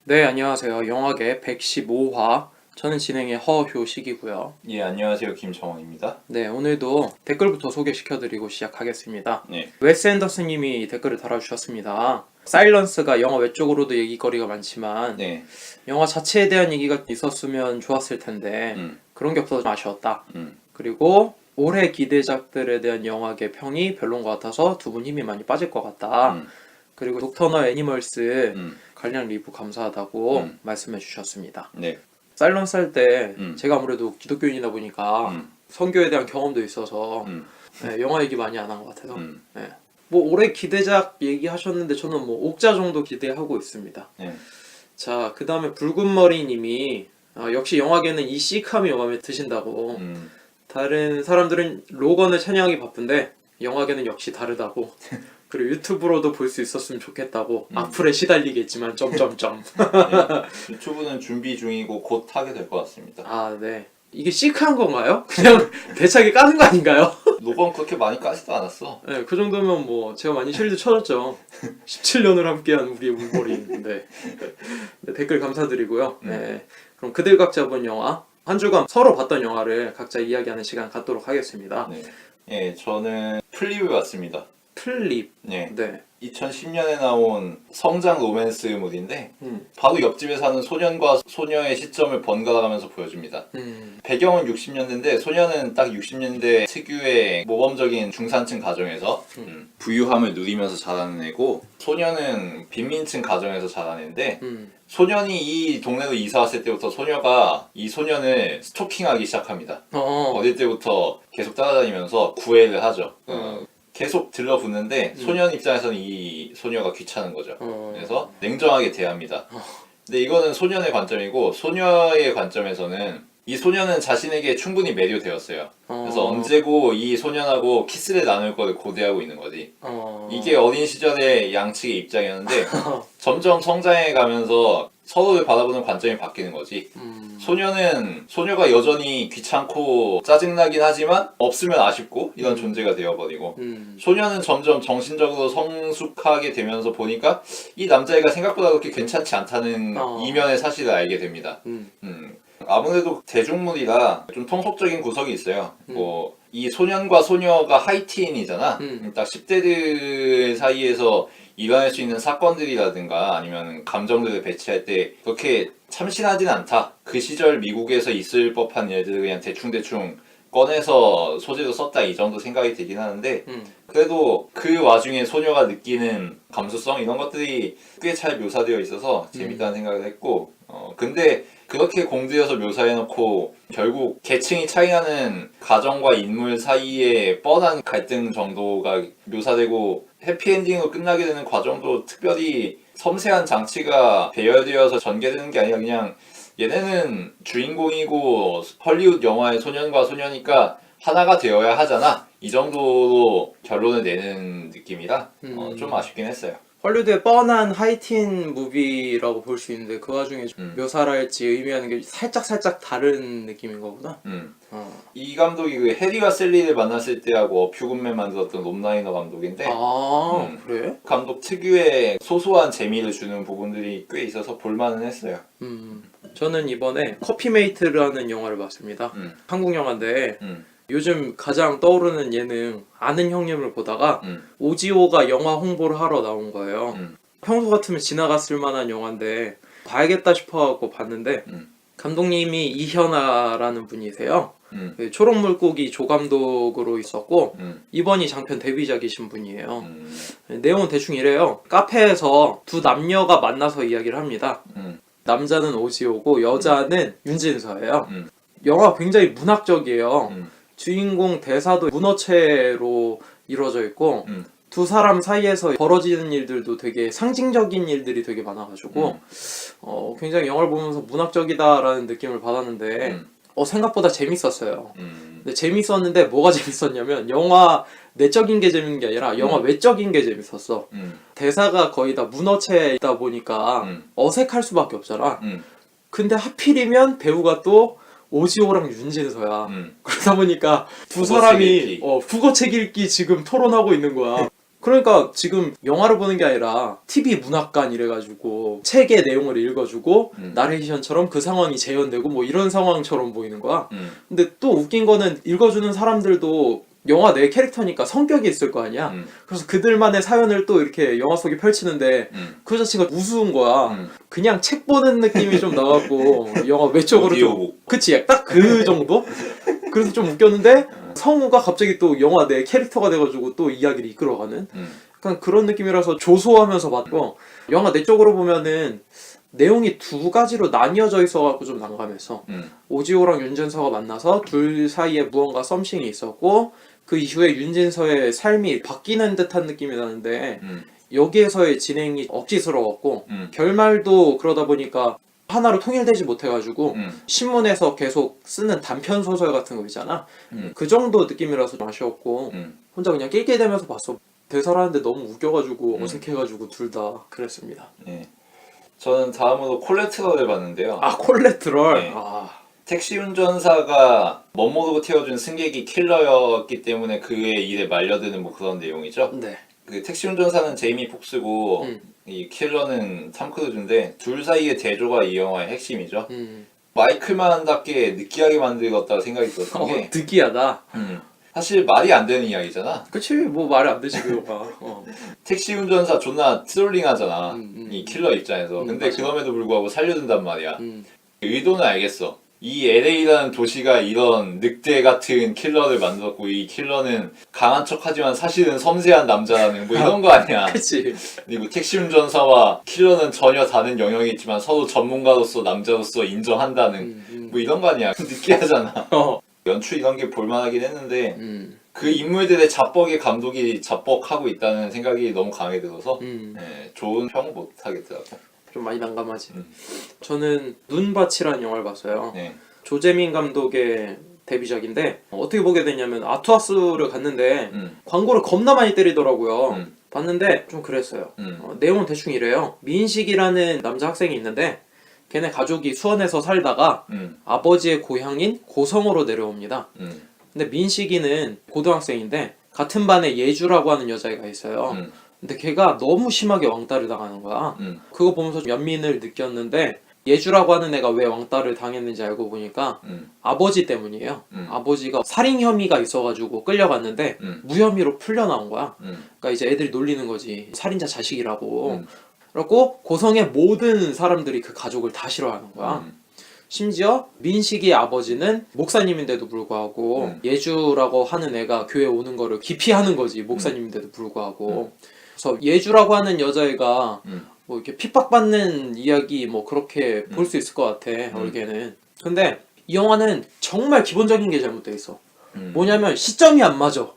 네, 안녕하세요. 영화계 115화. 저는 진행의 허효식이고요. 예, 안녕하세요. 김정원입니다. 네, 오늘도 댓글부터 소개시켜드리고 시작하겠습니다. 네. 웨스 앤더슨님이 댓글을 달아주셨습니다. 사일런스가 영화 외적으로도 얘기거리가 많지만 네. 영화 자체에 대한 얘기가 있었으면 좋았을 텐데 그런 게 없어서 좀 아쉬웠다. 그리고 올해 기대작들에 대한 영화계 평이 별론 것 같아서 두 분 힘이 많이 빠질 것 같다. 그리고 독터너 애니멀스 관련 리뷰 감사하다고 말씀해 주셨습니다. 네. 사일런스 할 때 제가 아무래도 기독교인이다 보니까 선교에 대한 경험도 있어서 네, 영화 얘기 많이 안 한 것 같아서 네. 뭐 올해 기대작 얘기하셨는데 저는 뭐 옥자 정도 기대하고 있습니다. 네. 자, 그 다음에 붉은머리님이 역시 영화계는 이 시크함이 마음에 드신다고 다른 사람들은 로건을 찬양하기 바쁜데 영화계는 역시 다르다고 그리고 유튜브로도 볼 수 있었으면 좋겠다고 악플에 시달리겠지만 점점점 네. 유튜브는 준비 중이고 곧 하게 될 것 같습니다. 아, 네. 이게 시크한 건가요? 그냥 대차게 까는 거 아닌가요? 노건 그렇게 많이 까지도 않았어. 네, 그 정도면 뭐 제가 많이 실드 쳐줬죠. 17년을 함께한 우리의 문고리인데 네, 댓글 감사드리고요. 네, 그럼 그들 각자 본 영화 한 주간 서로 봤던 영화를 각자 이야기하는 시간 갖도록 하겠습니다. 네. 예, 저는 플립을 봤습니다. 플립. 네. 네. 2010년에 나온 성장 로맨스물인데 바로 옆집에 사는 소년과 소녀의 시점을 번갈아가면서 보여줍니다. 배경은 60년대인데 소녀는 딱 60년대 특유의 모범적인 중산층 가정에서 부유함을 누리면서 자라는 애고 소녀는 빈민층 가정에서 자라는 애인데 소년이 이 동네로 이사 왔을 때부터 소녀가 이 소년을 스토킹하기 시작합니다. 어릴 때부터 계속 따라다니면서 구애를 하죠. 계속 들러붙는데 소년 입장에서는 이 소녀가 귀찮은 거죠. 그래서 냉정하게 대합니다. 근데 이거는 소년의 관점이고 소녀의 관점에서는 이 소년은 자신에게 충분히 매료되었어요. 그래서 언제고 이 소년하고 키스를 나눌 거를 고대하고 있는 거지. 이게 어린 시절의 양측의 입장이었는데 점점 성장해 가면서 서로를 바라보는 관점이 바뀌는 거지. 소녀는 소녀가 여전히 귀찮고 짜증나긴 하지만 없으면 아쉽고 이런 존재가 되어버리고 소녀는 점점 정신적으로 성숙하게 되면서 보니까 이 남자애가 생각보다 그렇게 괜찮지 않다는 이면의 사실을 알게 됩니다. 아무래도 대중물이라 좀 통속적인 구석이 있어요. 뭐 이 소년과 소녀가 하이틴이잖아. 딱 10대들 사이에서 일어날 수 있는 사건들이라든가 아니면 감정들을 배치할 때 그렇게 참신하진 않다. 그 시절 미국에서 있을 법한 일들을 그냥 대충대충 꺼내서 소재로 썼다 이 정도 생각이 들긴 하는데 그래도 그 와중에 소녀가 느끼는 감수성 이런 것들이 꽤 잘 묘사되어 있어서 재밌다는 생각을 했고 근데 그렇게 공들여서 묘사해놓고 결국 계층이 차이나는 가정과 인물 사이의 뻔한 갈등 정도가 묘사되고 해피엔딩으로 끝나게 되는 과정도 특별히 섬세한 장치가 배열되어서 전개되는 게 아니라 그냥 얘네는 주인공이고 헐리우드 영화의 소년과 소녀니까 하나가 되어야 하잖아 이 정도로 결론을 내는 느낌이라 좀 아쉽긴 했어요. 헐리우드의 뻔한 하이틴 무비라고 볼 수 있는데 그 와중에 묘사랄지 의미하는 게 살짝 다른 느낌인 거구나. 이 감독이 그 해리와 셀리를 만났을 때하고 어퓨군맨 만들었던 롬 라이너 감독인데 그래? 감독 특유의 소소한 재미를 주는 부분들이 꽤 있어서 볼만은 했어요. 저는 이번에 커피메이트라는 영화를 봤습니다. 한국 영화인데 요즘 가장 떠오르는 예능 아는 형님을 보다가 오지오가 영화 홍보를 하러 나온 거예요. 평소 같으면 지나갔을 만한 영화인데 봐야겠다 싶어갖고 봤는데 감독님이 이현아라는 분이세요. 초록물고기 조감독으로 있었고 이번이 장편 데뷔작이신 분이에요. 내용은 대충 이래요. 카페에서 두 남녀가 만나서 이야기를 합니다. 남자는 오지오고 여자는 윤진서예요. 영화가 굉장히 문학적이에요. 주인공 대사도 문어체로 이루어져 있고 두 사람 사이에서 벌어지는 일들도 되게 상징적인 일들이 되게 많아가지고 굉장히 영화를 보면서 문학적이다라는 느낌을 받았는데 생각보다 재밌었어요. 근데 재밌었는데 뭐가 재밌었냐면 영화 내적인 게 재밌는 게 아니라 영화 외적인 게 재밌었어. 대사가 거의 다 문어체이다 보니까 어색할 수밖에 없잖아. 근데 하필이면 배우가 또 오지오랑 윤진서야. 그러다 보니까 두 사람이 국어 책 읽기 지금 토론하고 있는 거야. 그러니까 지금 영화를 보는 게 아니라 TV 문학관 이래가지고 책의 내용을 읽어주고 나레이션처럼 그 상황이 재현되고 뭐 이런 상황처럼 보이는 거야. 근데 또 웃긴 거는 읽어주는 사람들도 영화 내 캐릭터니까 성격이 있을 거 아니야. 그래서 그들만의 사연을 또 이렇게 영화 속에 펼치는데 그 자체가 우스운 거야. 그냥 책 보는 느낌이 좀 나갖고 영화 외적으로 좀 그치 딱 그 정도? 그래서 좀 웃겼는데 성우가 갑자기 또 영화 내 캐릭터가 돼가지고 또 이야기를 이끌어가는 약간 그런 느낌이라서 조소하면서 봤고 영화 내 쪽으로 보면은 내용이 두 가지로 나뉘어져 있어갖고 좀 난감했어. 오지호랑 윤진서가 만나서 둘 사이에 무언가 썸씽이 있었고 그 이후에 윤진서의 삶이 바뀌는 듯한 느낌이 나는데 여기에서의 진행이 억지스러웠고 결말도 그러다 보니까 하나로 통일되지 못해가지고 신문에서 계속 쓰는 단편 소설 같은 거 있잖아. 그 정도 느낌이라서 좀 아쉬웠고 혼자 그냥 낄낄대면서 봤어. 대사를 하는데 너무 웃겨가지고 어색해가지고 둘 다 그랬습니다. 네. 저는 다음으로 콜레트럴을 봤는데요. 아 콜레트럴. 네. 택시 운전사가 멋모르고 태워준 승객이 킬러였기 때문에 그의 일에 말려드는 뭐 그런 내용이죠. 네. 그 택시 운전사는 제이미 폭스고 이 킬러는 탐 크루즈인데 둘 사이의 대조가 이 영화의 핵심이죠. 마이클 만한답게 느끼하게 만들었다고 생각이 들었던 게 느끼하다. 사실 말이 안 되는 이야기잖아. 그치 뭐 말이 안 되지 그거가. 택시 운전사 존나 트롤링하잖아. 이 킬러 입장에서. 근데 맞아. 그럼에도 불구하고 살려준단 말이야. 의도는 알겠어. 이 LA라는 도시가 이런 늑대 같은 킬러를 만들었고 이 킬러는 강한 척하지만 사실은 섬세한 남자라는 뭐 이런 거 아니야. 그치. 그리고 택시 운전사와 킬러는 전혀 다른 영역이 있지만 서로 전문가로서 남자로서 인정한다는 뭐 이런 거 아니야. 느끼하잖아. 연출 이런 게 볼만하긴 했는데 그 인물들의 자뻑에 감독이 자뻑하고 있다는 생각이 너무 강하게 들어서 좋은 평 못 하겠더라고. 좀 많이 난감하지. 저는 눈밭이라는 영화를 봤어요. 네. 조재민 감독의 데뷔작인데 어떻게 보게 됐냐면 아투아스를 갔는데 광고를 겁나 많이 때리더라고요. 봤는데 좀 그랬어요. 내용은 대충 이래요. 민식이라는 남자 학생이 있는데 걔네 가족이 수원에서 살다가 아버지의 고향인 고성으로 내려옵니다. 근데 민식이는 고등학생인데 같은 반에 예주라고 하는 여자애가 있어요. 근데 걔가 너무 심하게 왕따를 당하는 거야. 그거 보면서 연민을 느꼈는데 예주라고 하는 애가 왜 왕따를 당했는지 알고 보니까 아버지 때문이에요. 아버지가 살인 혐의가 있어가지고 끌려갔는데 무혐의로 풀려나온 거야. 그러니까 이제 애들이 놀리는 거지. 살인자 자식이라고. 그래갖고 고성의 모든 사람들이 그 가족을 다 싫어하는 거야. 심지어 민식이의 아버지는 목사님인데도 불구하고 예주라고 하는 애가 교회에 오는 거를 기피하는 거지. 목사님인데도 불구하고. 그래서 예주라고 하는 여자애가 뭐 이렇게 핍박받는 이야기 뭐 그렇게 볼 수 있을 것 같아. 얼개는. 근데 이 영화는 정말 기본적인 게 잘못돼 있어. 뭐냐면 시점이 안 맞아.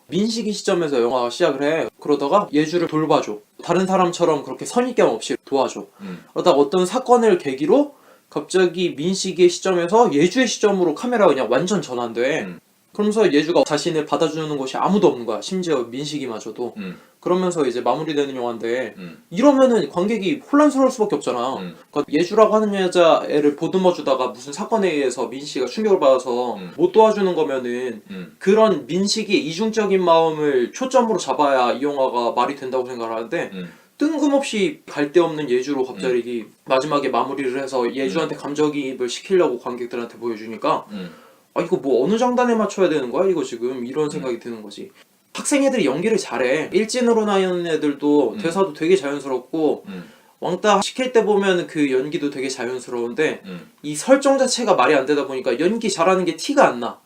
민식이 시점에서 영화가 시작을 해. 그러다가 예주를 돌봐줘. 다른 사람처럼 그렇게 선입견 없이 도와줘. 그러다가 어떤 사건을 계기로 갑자기 민식이의 시점에서 예주의 시점으로 카메라가 그냥 완전 전환돼. 그러면서 예주가 자신을 받아주는 곳이 아무도 없는 거야. 심지어 민식이마저도. 그러면서 이제 마무리되는 영화인데 이러면은 관객이 혼란스러울 수밖에 없잖아. 그러니까 예주라고 하는 여자애를 보듬어주다가 무슨 사건에 의해서 민식이가 충격을 받아서 못 도와주는 거면은 그런 민식이의 이중적인 마음을 초점으로 잡아야 이 영화가 말이 된다고 생각을 하는데 뜬금없이 갈데없는 예주로 갑자기 마지막에 마무리를 해서 예주한테 감정이입을 시키려고 관객들한테 보여주니까 아 이거 뭐 어느 장단에 맞춰야 되는 거야 이거 지금 이런 생각이 드는 거지. 학생 애들이 연기를 잘해. 일진으로 나오는 애들도 대사도 되게 자연스럽고 왕따 시킬 때 보면 그 연기도 되게 자연스러운데 이 설정 자체가 말이 안 되다 보니까 연기 잘하는 게 티가 안 나.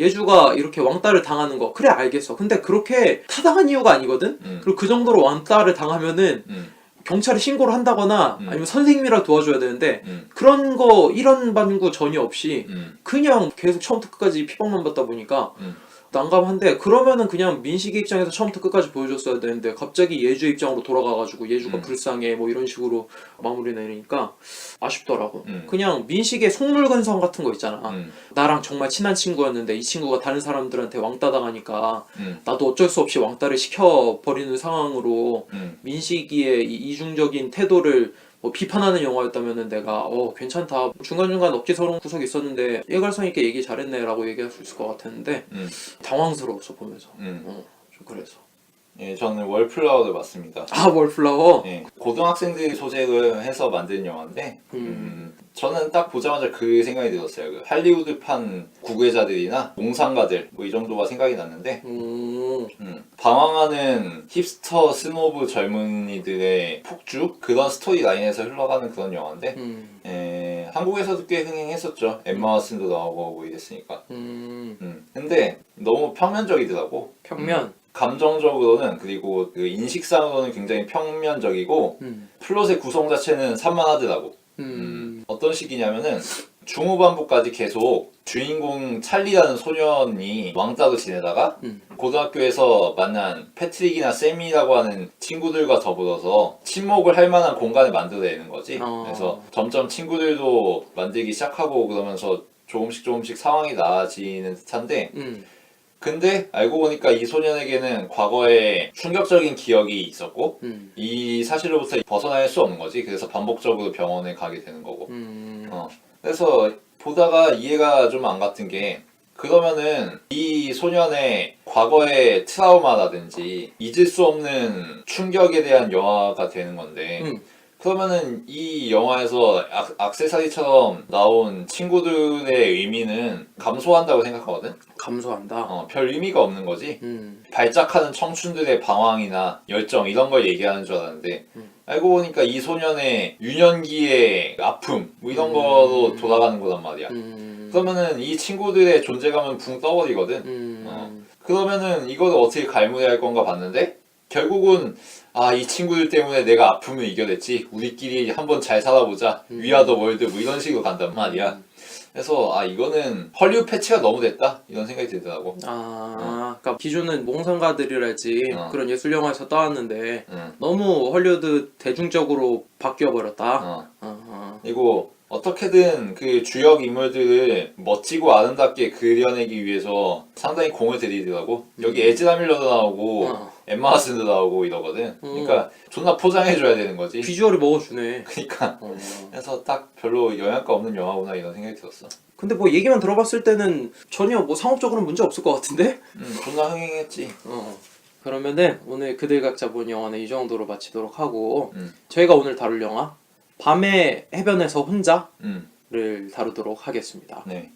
예주가 이렇게 왕따를 당하는 거 그래 알겠어. 근데 그렇게 타당한 이유가 아니거든. 그리고 그 정도로 왕따를 당하면은 경찰에 신고를 한다거나 아니면 선생님이라 도와줘야 되는데 그런 거 이런 반구 전혀 없이 그냥 계속 처음부터 끝까지 핍박만 받다 보니까 난감한데 그러면은 그냥 민식이 입장에서 처음부터 끝까지 보여줬어야 되는데 갑자기 예주 입장으로 돌아가가지고 예주가 불쌍해 뭐 이런 식으로 마무리 내니까 아쉽더라고. 그냥 민식의 속물근성 같은 거 있잖아. 나랑 정말 친한 친구였는데 이 친구가 다른 사람들한테 왕따 당하니까 나도 어쩔 수 없이 왕따를 시켜버리는 상황으로 민식이의 이 이중적인 태도를 뭐 비판하는 영화였다면은 내가 괜찮다 중간중간 억지스러운 구석이 있었는데 일관성 있게 얘기 잘했네 라고 얘기할 수 있을 것 같았는데 당황스러웠어 보면서 좀 그래서 예, 저는 월플라워를 봤습니다. 아, 월플라워? 예, 고등학생들이 소재를 해서 만든 영화인데 저는 딱 보자마자 그 생각이 들었어요. 그 할리우드판 구괴자들이나 몽상가들 뭐 이 정도가 생각이 났는데 방황하는 힙스터 스노브 젊은이들의 폭주 그런 스토리 라인에서 흘러가는 그런 영화인데 예, 한국에서도 꽤 흥행했었죠. 엠마 왓슨도 나오고 뭐 이랬으니까. 근데 너무 평면적이더라고. 평면? 감정적으로는 그리고 그 인식상으로는 굉장히 평면적이고 플롯의 구성 자체는 산만하더라고. 어떤 식이냐면은 중후반부까지 계속 주인공 찰리라는 소년이 왕따로 지내다가 고등학교에서 만난 패트릭이나 샘이라고 하는 친구들과 더불어서 친목을 할 만한 공간을 만들어내는 거지. 그래서 점점 친구들도 만들기 시작하고 그러면서 조금씩 상황이 나아지는 듯한데 근데 알고 보니까 이 소년에게는 과거에 충격적인 기억이 있었고 이 사실로부터 벗어날 수 없는 거지. 그래서 반복적으로 병원에 가게 되는 거고. 그래서 보다가 이해가 좀 안 갔던 게 그러면은 이 소년의 과거의 트라우마라든지 잊을 수 없는 충격에 대한 영화가 되는 건데 그러면은 이 영화에서 액세서리처럼 나온 친구들의 의미는 감소한다고 생각하거든? 감소한다? 별 의미가 없는 거지. 발작하는 청춘들의 방황이나 열정 이런 걸 얘기하는 줄 알았는데 알고 보니까 이 소년의 유년기의 아픔 뭐 이런 거로 돌아가는 거란 말이야. 그러면은 이 친구들의 존재감은 붕 떠버리거든. 그러면은 이걸 어떻게 갈무리할 할 건가 봤는데 결국은 이 친구들 때문에 내가 아픔을 이겨냈지. 우리끼리 한번 잘 살아보자. 위아더 월드 뭐 이런 식으로 간단 말이야. 그래서 이거는 헐리우드 패치가 너무 됐다 이런 생각이 들더라고. 그러니까 기존은 몽상가들이랄지 그런 예술 영화에서 떠왔는데 너무 헐리우드 대중적으로 바뀌어 버렸다. 그리고 어떻게든 그 주역 인물들을 멋지고 아름답게 그려내기 위해서 상당히 공을 들이더라고. 여기 에즈라 밀러도 나오고 엠마 왓슨도 나오고 이러거든. 그러니까 존나 포장해줘야 되는 거지. 비주얼이 먹어주네. 그러니까 그래서 딱 별로 영향가 없는 영화구나 이런 생각이 들었어. 근데 뭐 얘기만 들어봤을 때는 전혀 뭐 상업적으로는 문제 없을 것 같은데? 존나 흥행했지. 그러면은 오늘 그들 각자 본 영화는 이 정도로 마치도록 하고 저희가 오늘 다룰 영화 밤의 해변에서 혼자를 다루도록 하겠습니다. 네.